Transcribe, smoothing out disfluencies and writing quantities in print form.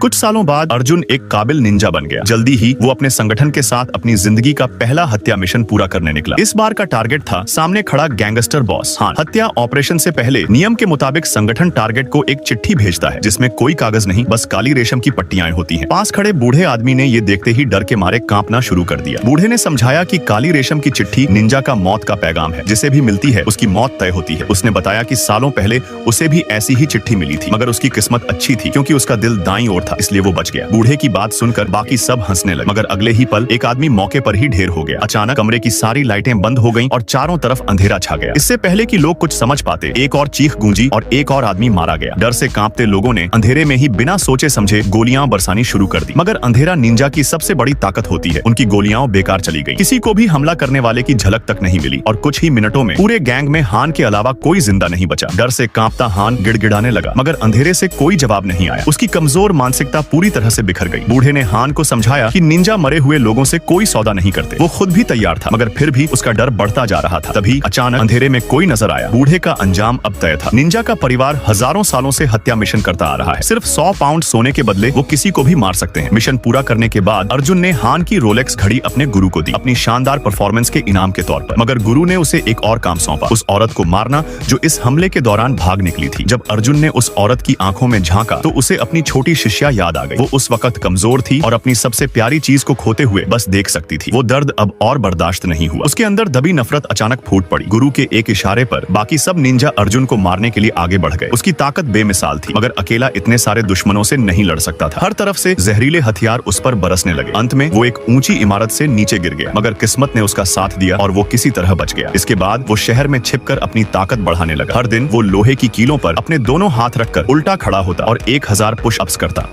कुछ सालों बाद अर्जुन एक काबिल निंजा बन गया। जल्दी ही वो अपने संगठन के साथ अपनी जिंदगी का पहला हत्या मिशन पूरा करने निकला। इस बार का टारगेट था सामने खड़ा गैंगस्टर बॉस हान। हत्या ऑपरेशन से पहले नियम के मुताबिक संगठन टारगेट को एक चिट्ठी भेजता है जिसमें कोई कागज नहीं, बस काली रेशम की पट्टियां होती हैं। पास खड़े बूढ़े आदमी ने ये देखते ही डर के मारे कांपना शुरू कर दिया। बूढ़े ने समझाया कि काली रेशम की चिट्ठी निंजा का मौत का पैगाम है, जिसे भी मिलती है उसकी मौत तय होती है। उसने बताया कि सालों पहले उसे भी ऐसी ही चिट्ठी मिली थी, मगर उसकी किस्मत अच्छी थी क्योंकि उसका दिल दाईं ओर था, इसलिए वो बच गया। बूढ़े की बात सुनकर बाकी सब हंसने लगे, मगर अगले ही पल एक आदमी मौके पर ही ढेर हो गया। अचानक कमरे की सारी लाइटें बंद हो गईं और चारों तरफ अंधेरा छा गया। इससे पहले कि लोग कुछ समझ पाते, एक और चीख गूंजी और एक और आदमी मारा गया। डर से कांपते लोगों ने अंधेरे में ही बिना सोचे समझे गोलियां बरसानी शुरू कर दी। मगर अंधेरा निंजा की सबसे बड़ी ताकत होती है। उनकी गोलियां बेकार चली गईं। किसी को भी हमला करने वाले की झलक तक नहीं मिली और कुछ ही मिनटों में पूरे गैंग में हान के अलावा कोई जिंदा नहीं बचा। डर से कांपता हान गिड़गिड़ाने लगा, मगर अंधेरे से कोई जवाब नहीं आया। उसकी कमजोर मानसिकता पूरी तरह से बिखर गई। बूढ़े ने हान को समझाया कि निंजा मरे हुए लोगों से कोई सौदा नहीं करते। वो खुद भी तैयार था, मगर फिर भी उसका डर बढ़ता जा रहा था। तभी अचानक अंधेरे में कोई नजर आया। बूढ़े का अंजाम अब तय था। निंजा का परिवार हजारों सालों से हत्या मिशन करता आ रहा है। सिर्फ 100 पाउंड सोने के बदले वो किसी को भी मार सकते हैं। मिशन पूरा करने के बाद अर्जुन ने हान की रोलेक्स घड़ी अपने गुरु को दी, अपनी शानदार परफॉर्मेंस के इनाम के तौर पर। मगर गुरु ने उसे एक और काम सौंपा, उस औरत को मारना जो इस हमले के दौरान भाग निकली थी। जब अर्जुन ने उस औरत की आंखों में झांका तो उसे अपनी छोटी शिष्या याद आ गई। वो उस वक्त कमजोर थी और अपनी सबसे प्यारी चीज को खोते हुए बस देख सकती थी। वो दर्द अब और बर्दाश्त नहीं हुआ। उसके अंदर दबी नफरत अचानक फूट पड़ी। गुरु के एक इशारे पर बाकी सब निंजा अर्जुन को मारने के लिए आगे बढ़ गए। उसकी ताकत बेमिसाल थी, मगर अकेला इतने सारे दुश्मनों से नहीं लड़ सकता था। हर तरफ से जहरीले हथियार उस पर बरसने लगे। अंत में वो एक ऊंची इमारत से नीचे गिर गया, मगर किस्मत ने उसका साथ दिया और वो किसी तरह बच गया। इसके बाद वो शहर में छिपकर अपनी ताकत बढ़ाने लगा। हर दिन वो लोहे की कीलों पर अपने दोनों हाथ रखकर उल्टा खड़ा होता और 1000 पुशअप्स करता।